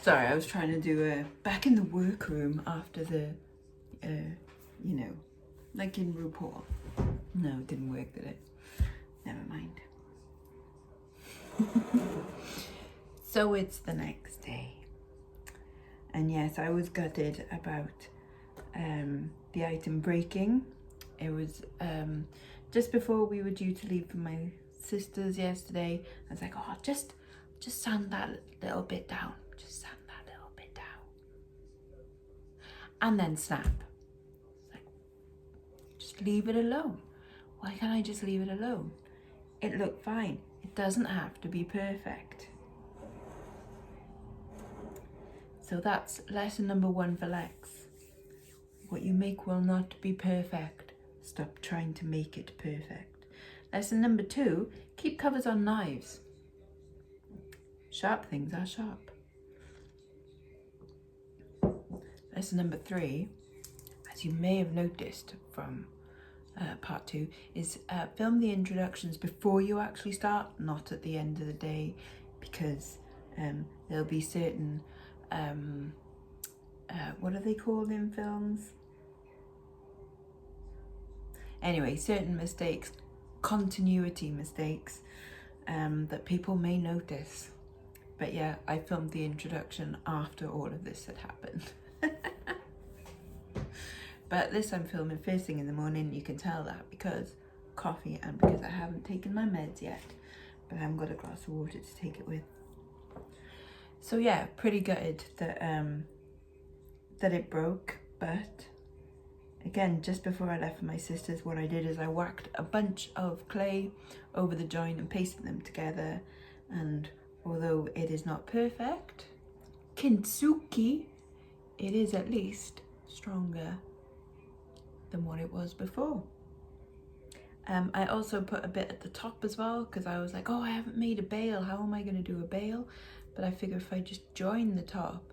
Sorry, I was trying to do a back in the workroom after the, you know, like in RuPaul. No, it didn't work, did it? Never mind. So it's the next day. And yes, I was gutted about the item breaking. It was just before we were due to leave for my sister's yesterday. I was like, oh, just sand that little bit down. Just sand that little bit down. And then snap. Like, just leave it alone. Why can't I just leave it alone? It looked fine. It doesn't have to be perfect. So that's lesson number 1 for Lex. What you make will not be perfect. Stop trying to make it perfect. Lesson number 2, keep covers on knives. Sharp things are sharp. Lesson number 3, as you may have noticed from part 2, is film the introductions before you actually start, not at the end of the day, because there'll be certain what are they called in films? Anyway, certain mistakes, continuity mistakes, that people may notice. But yeah, I filmed the introduction after all of this had happened. But this I'm filming first thing in the morning. You can tell that because coffee and because I haven't taken my meds yet, but I haven't got a glass of water to take it with. So yeah, pretty gutted that that it broke, but again, just before I left for my sister's, what I did is I whacked a bunch of clay over the joint and pasted them together, and although it is not perfect, kintsugi, it is at least stronger than what it was before. I also put a bit at the top as well, because I was like, oh, I haven't made a bail, how am I going to do a bail? But I figure if I just join the top,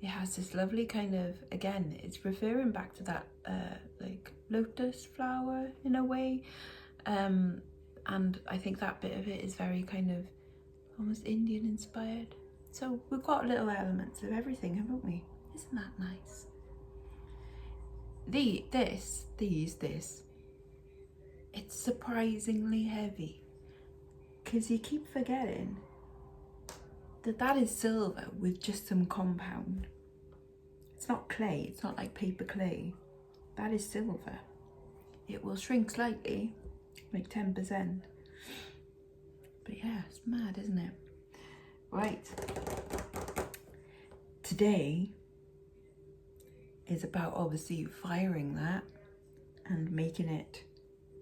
it has this lovely kind of, again, it's referring back to that like lotus flower in a way, and I think that bit of it is very kind of almost Indian inspired. So we've got little elements of everything, haven't we? Isn't that nice? This, it's surprisingly heavy, because you keep forgetting that is silver with just some compound. It's not clay, it's not like paper clay. That is silver. It will shrink slightly, like 10%. But yeah, it's mad, isn't it? Right. Today is about obviously firing that and making it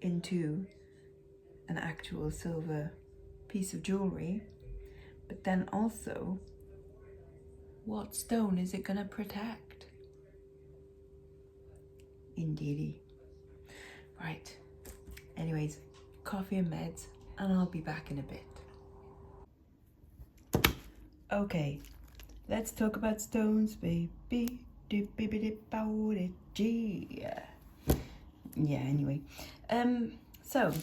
into an actual silver piece of jewellery. But then also, what stone is it gonna protect? Indeedy. Right. Anyways, coffee and meds, and I'll be back in a bit. Okay, let's talk about stones, baby. Yeah, anyway. So,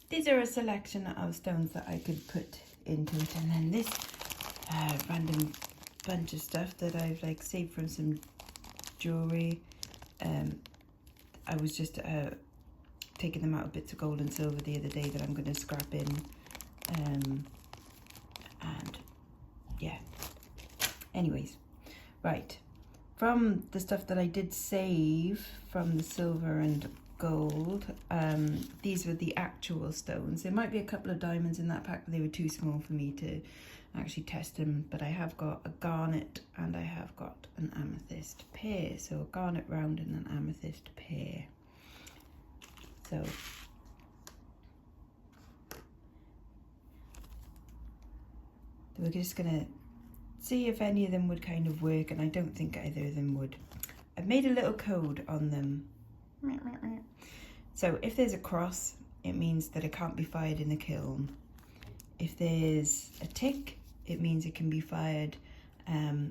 these are a selection of stones that I could put into it, and then this random bunch of stuff that I've like saved from some jewellery. I was just taking them out of bits of gold and silver the other day that I'm going to scrap in, and yeah, anyways, right, from the stuff that I did save from the silver and gold, these were the actual stones. There might be a couple of diamonds in that pack, but they were too small for me to actually test them. But I have got a garnet and I have got an amethyst pair, so a garnet round and an amethyst pair. So we're just gonna see if any of them would kind of work, and I don't think either of them would. I've made a little code on them. So if there's a cross, it means that it can't be fired in the kiln. If there's a tick, it means it can be fired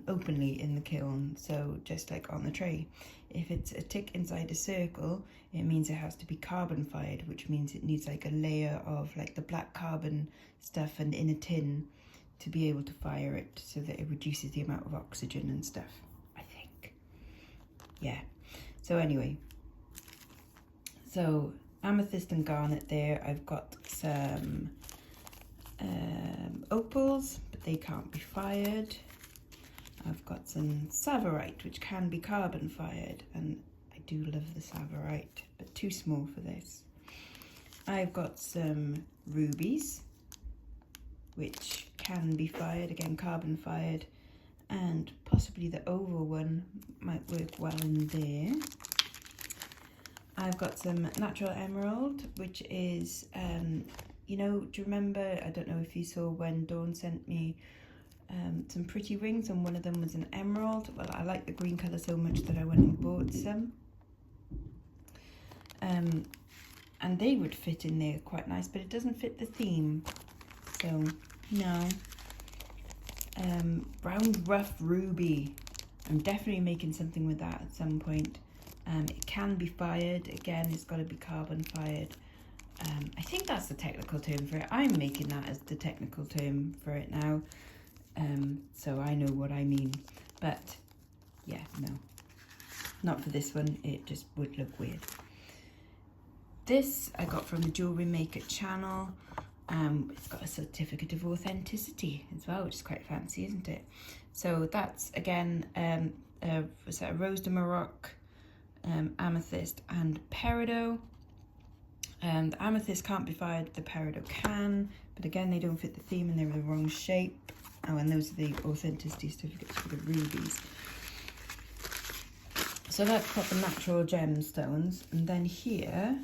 openly in the kiln, so just like on the tray. If it's a tick inside a circle, it means it has to be carbon fired, which means it needs like a layer of like the black carbon stuff and in a tin to be able to fire it so that it reduces the amount of oxygen and stuff, I think. Yeah, so anyway, so amethyst and garnet there. I've got some opals, but they can't be fired. I've got some tsavorite, which can be carbon fired, and I do love the tsavorite, but too small for this. I've got some rubies, which can be fired, again carbon fired, and possibly the oval one might work well in there. I've got some natural emerald, which is, you know, do you remember, I don't know if you saw when Dawn sent me some pretty rings, and one of them was an emerald. Well, I like the green colour so much that I went and bought some. And they would fit in there quite nice, but it doesn't fit the theme, so no. Round rough ruby. I'm definitely making something with that at some point. It can be fired. Again, it's got to be carbon fired. I think that's the technical term for it. I'm making that as the technical term for it now. So I know what I mean. But yeah, no. Not for this one. It just would look weird. This I got from the Jewellery Maker channel. It's got a certificate of authenticity as well, which is quite fancy, isn't it? So that's again was that a Rose de Maroc, amethyst and peridot. The amethyst can't be fired, the peridot can, but again they don't fit the theme and they're the wrong shape. Oh, and those are the authenticity certificates for the rubies. So that's got the natural gemstones, and then here,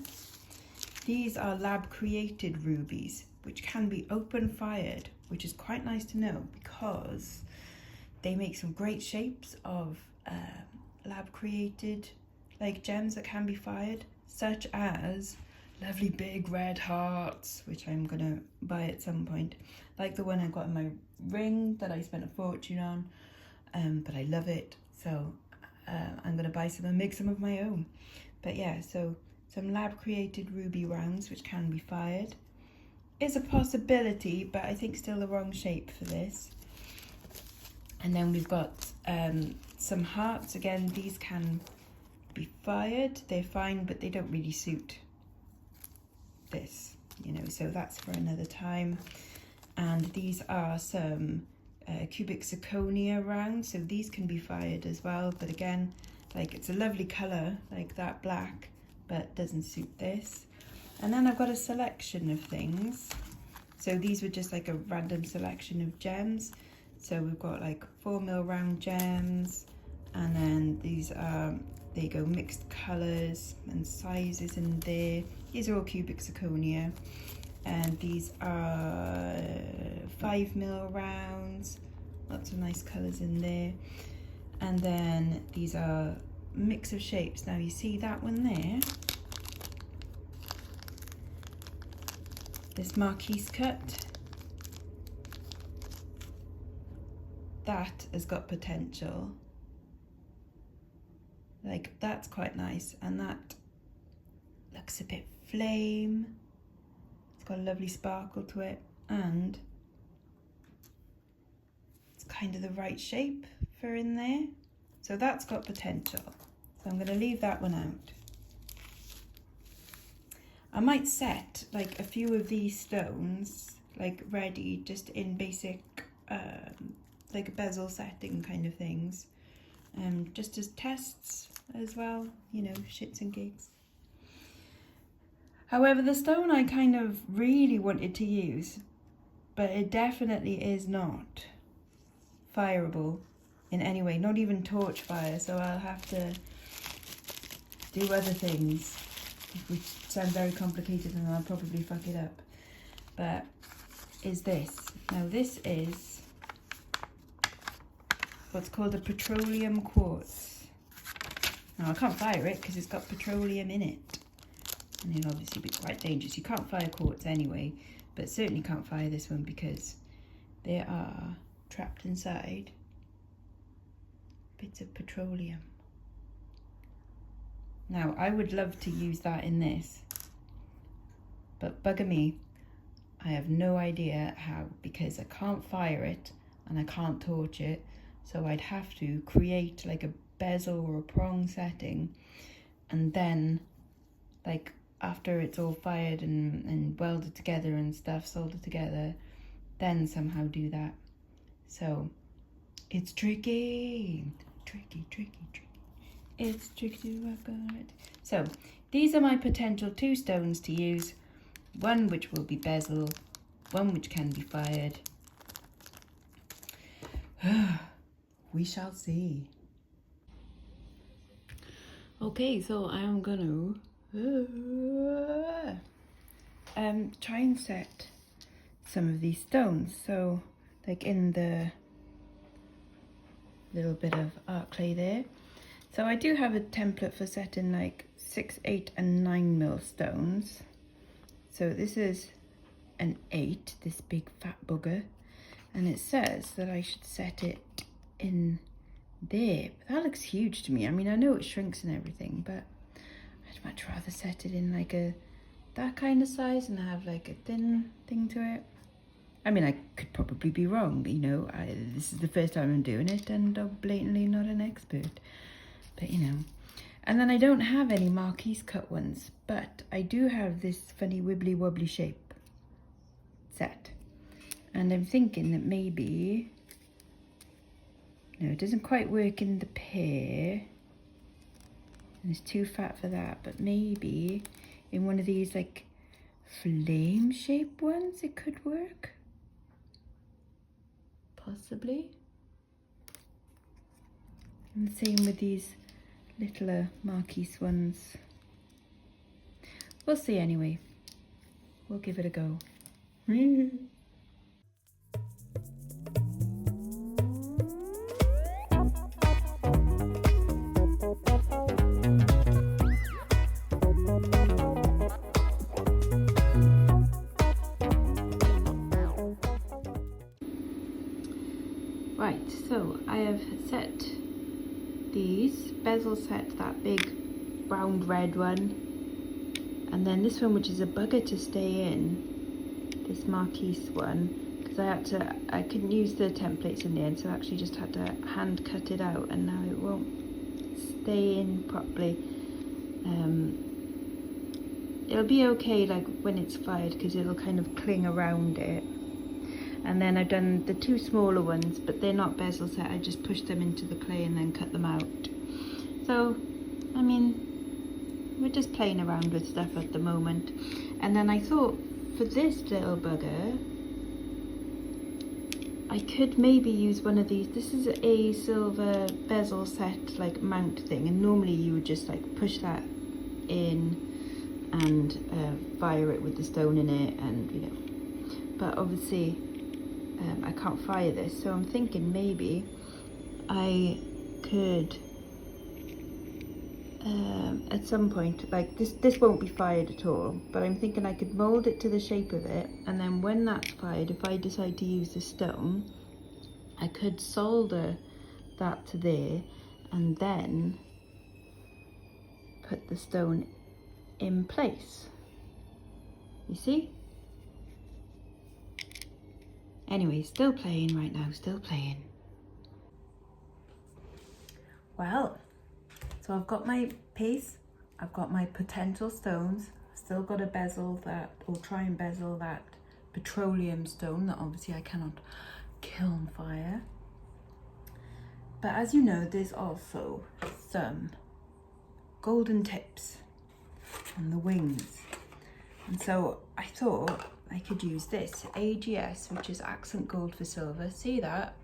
these are lab created rubies, which can be open fired, which is quite nice to know because they make some great shapes of lab created like gems that can be fired, such as lovely big red hearts, which I'm gonna buy at some point, like the one I got in my ring that I spent a fortune on, but I love it, so I'm gonna buy some and make some of my own. But yeah, so some lab created ruby rounds which can be fired is a possibility, but I think still the wrong shape for this. And then we've got some hearts. Again, these can be fired, they're fine, but they don't really suit this, you know, so that's for another time. And these are some cubic zirconia rounds, so these can be fired as well, but again, like, it's a lovely color, like that black, but doesn't suit this. And then I've got a selection of things. So these were just like a random selection of gems. So we've got like 4mm round gems, and then these are, there you go, mixed colors and sizes in there. These are all cubic zirconia, and these are 5mm rounds, lots of nice colors in there. And then these are mix of shapes. Now you see that one there, this marquise cut, that has got potential. Like, that's quite nice, and that looks a bit flame. It's got a lovely sparkle to it, and it's kind of the right shape for in there. So that's got potential. So I'm going to leave that one out. I might set like a few of these stones like ready, just in basic like bezel setting kind of things, just as tests as well, you know, shits and gigs. However, the stone I kind of really wanted to use, but it definitely is not fireable in any way, not even torch fire, so I'll have to do other things, which sound very complicated and I'll probably fuck it up. But is this. Now this is what's called a petroleum quartz. Now I can't fire it because it's got petroleum in it, and it'll obviously be quite dangerous. You can't fire quartz anyway, but certainly can't fire this one because there are trapped inside bits of petroleum. Now I would love to use that in this, but bugger me, I have no idea how, because I can't fire it and I can't torch it. So I'd have to create like a bezel or a prong setting, and then like after it's all fired and welded together and stuff, soldered together, then somehow do that. So it's tricky. It's tricky to work on it. So these are my potential 2 stones to use. One which will be bezel, one which can be fired. We shall see. Okay, so I am gonna try and set some of these stones. So like in the little bit of art clay there. So I do have a template for setting like 6, 8 and 9 mil stones. So this is an 8, this big fat bugger, and it says that I should set it in there. But that looks huge to me. I mean, I know it shrinks and everything, but I'd much rather set it in like that kind of size and have like a thin thing to it. I mean, I could probably be wrong, you know. This is the first time I'm doing it and I'm blatantly not an expert. But, you know. And then I don't have any marquise cut ones, but I do have this funny wibbly wobbly shape set. And I'm thinking that maybe... No, it doesn't quite work in the pear. And it's too fat for that, but maybe in one of these like flame shaped ones it could work. Possibly. And the same with these littler marquise ones. We'll see anyway. We'll give it a go. Right, so I have set these, bezel set that big round red one, and then this one which is a bugger to stay in, this marquise one, because I couldn't use the templates in the end, so I actually just had to hand cut it out, and now it won't stay in properly. It'll be okay like when it's fired because it'll kind of cling around it. And then I've done the 2 smaller ones, but they're not bezel set. I just pushed them into the clay and then cut them out. So, I mean, we're just playing around with stuff at the moment. And then I thought for this little bugger, I could maybe use one of these. This is a silver bezel set like mount thing, and normally you would just like push that in and fire it with the stone in it, and you know, but obviously I can't fire this, so I'm thinking maybe I could at some point, like this won't be fired at all, but I'm thinking I could mold it to the shape of it, and then when that's fired, if I decide to use the stone, I could solder that to there and then put the stone in place. You see? Anyway, still playing right now, still playing. Well, so I've got my piece, I've got my potential stones, still got to bezel that, or try and bezel that petroleum stone that obviously I cannot kiln fire. But as you know, there's also some golden tips on the wings. And so I thought I could use this AGS, which is accent gold for silver. See that?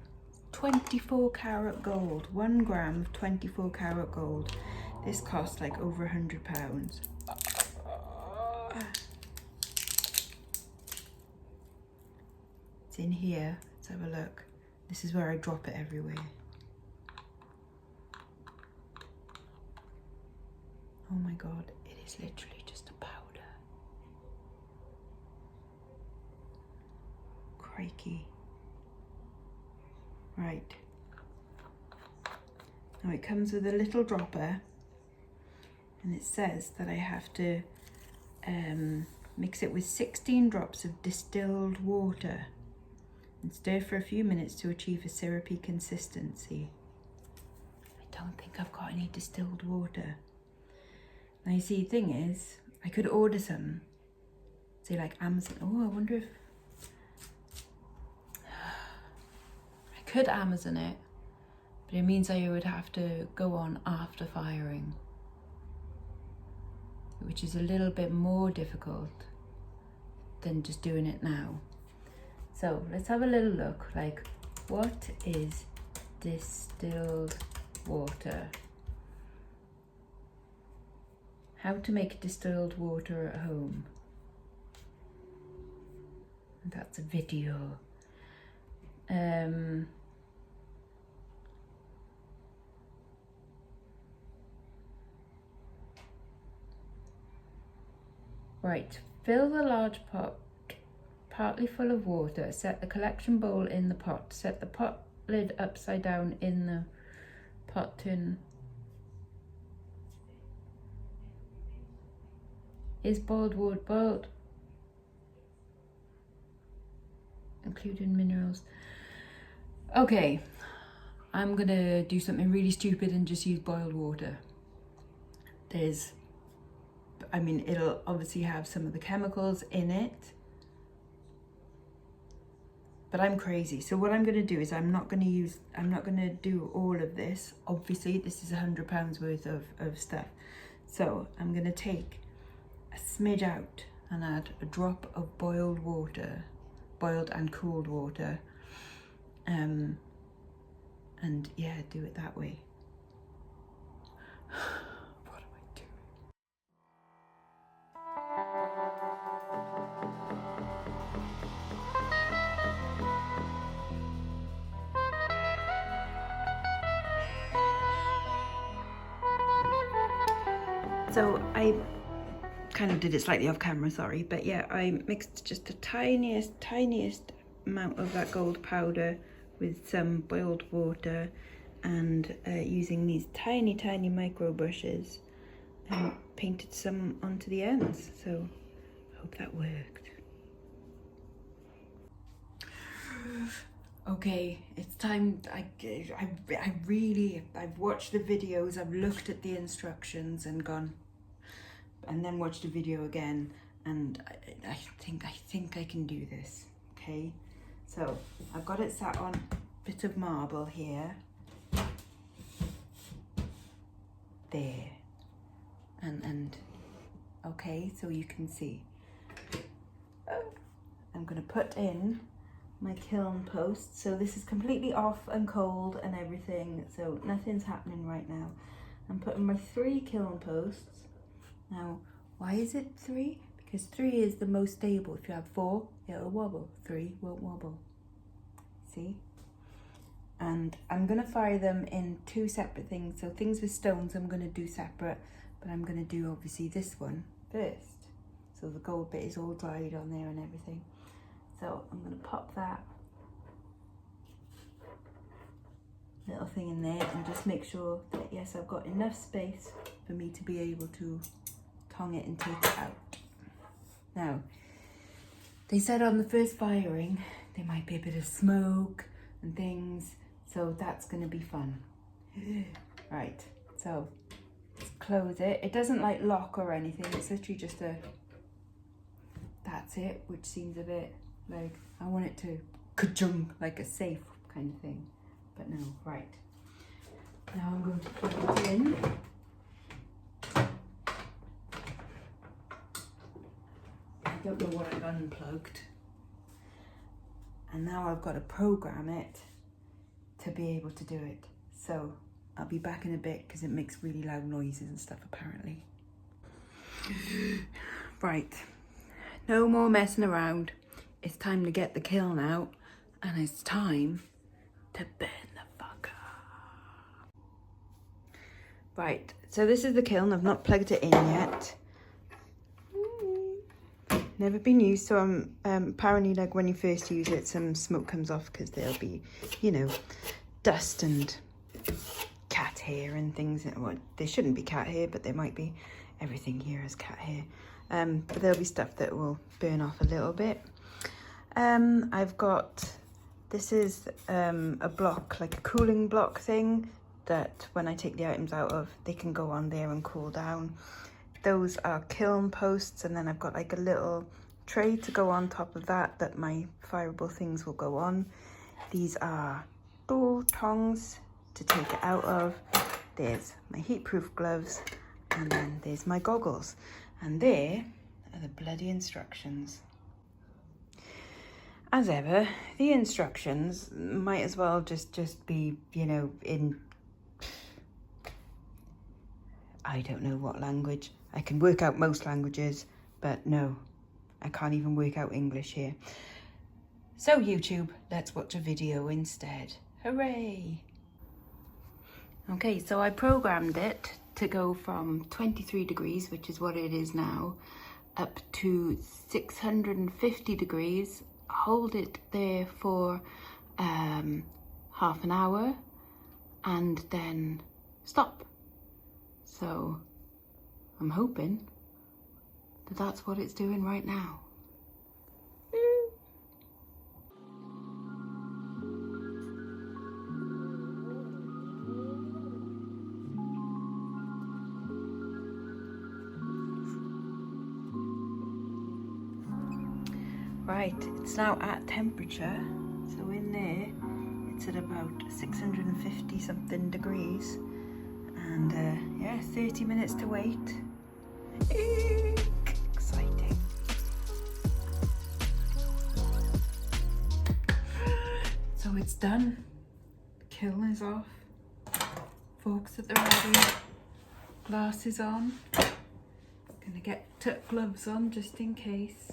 24 karat gold, 1 gram of 24 karat gold. This costs like over £100. It's in here. Let's have a look. This is where I drop it everywhere. Oh my god, it is literally just a powder. Crikey. Right. Now it comes with a little dropper, and it says that I have to Mix it with 16 drops of distilled water and stir for a few minutes to achieve a syrupy consistency. I don't think I've got any distilled water. Now you see, the thing is, I could order some, say like Amazon. Oh, I wonder if I could Amazon it, but it means I would have to go on after firing, which is a little bit more difficult than just doing it now. So let's have a little look, like, what is distilled water? How to make distilled water at home. That's a video. Right, fill the large pot partly full of water. Set the collection bowl in the pot. Set the pot lid upside down in the pot. Turn. Is boiled water boiled? Including minerals. Okay, I'm gonna do something really stupid and just use boiled water. I mean, it'll obviously have some of the chemicals in it, but I'm crazy. So what I'm gonna do is I'm not gonna do all of this. Obviously, this is £100 worth of stuff. So I'm gonna take a smidge out and add a drop of boiled water, boiled and cooled water, and yeah, do it that way. What am I doing? So I kind of did it slightly off camera, sorry, but yeah, I mixed just the tiniest amount of that gold powder with some boiled water, and using these tiny micro brushes, and painted some onto the ends. So I hope that worked. Okay, it's time. I've watched the videos, I've looked at the instructions and gone, and then watched the video again, and I think I can do this. Okay, so I've got it sat on a bit of marble here, there, and okay, so you can see. I'm gonna put in my kiln post. So this is completely off and cold and everything, so nothing's happening right now. I'm putting my 3 kiln posts. Now, why is it 3? Because 3 is the most stable. If you have 4, it'll wobble. 3 won't wobble. See? And I'm gonna fire them in 2 separate things. So things with stones I'm gonna do separate, but I'm gonna do obviously this one first. So the gold bit is all dried on there and everything. So I'm gonna pop that little thing in there and just make sure that, yes, I've got enough space for me to be able to tong it and take it out. Now, they said on the first firing, there might be a bit of smoke and things, so that's gonna be fun. Right, so let's close it. It doesn't like lock or anything, it's literally just that's it, which seems a bit like, I want it to ka-chung, like a safe kind of thing, but no. Right, now I'm going to plug it in. I don't know what I've unplugged, and now I've got to program it to be able to do it. So I'll be back in a bit because it makes really loud noises and stuff apparently. Right, no more messing around. It's time to get the kiln out, and it's time to burn the fuck up. Right, so this is the kiln. I've not plugged it in yet. Never been used, so apparently, like, when you first use it, some smoke comes off because there'll be, you know, dust and cat hair and things. Well, there shouldn't be cat hair, but there might be. Everything here is cat hair. but there'll be stuff that will burn off a little bit. I've got, this is a block, like a cooling block thing, that when I take the items out of, they can go on there and cool down. Those are kiln posts, and then I've got like a little tray to go on top of that, that my fireable things will go on. These are door tongs to take it out of. There's my heat-proof gloves, and then there's my goggles. And there are the bloody instructions. As ever, the instructions might as well just be, you know, in, I don't know what language. I can work out most languages, but no, I can't even work out English here. So YouTube, let's watch a video instead. Hooray! Okay, so I programmed it to go from 23 degrees, which is what it is now, up to 650 degrees, hold it there for half an hour, and then stop. So I'm hoping that that's what it's doing right now. Right, it's now at temperature, so in there it's at about 650 something degrees, and yeah, 30 minutes to wait. Exciting. So it's done. The kiln is off, forks at the ready, glasses on. Gonna get tuck gloves on just in case.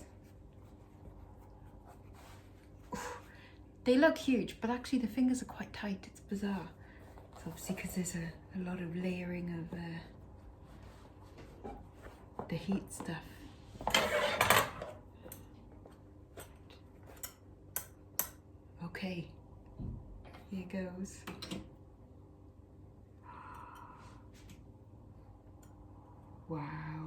They look huge, but actually the fingers are quite tight. It's bizarre. It's obviously because there's a lot of layering of the heat stuff. Okay, here goes. Wow.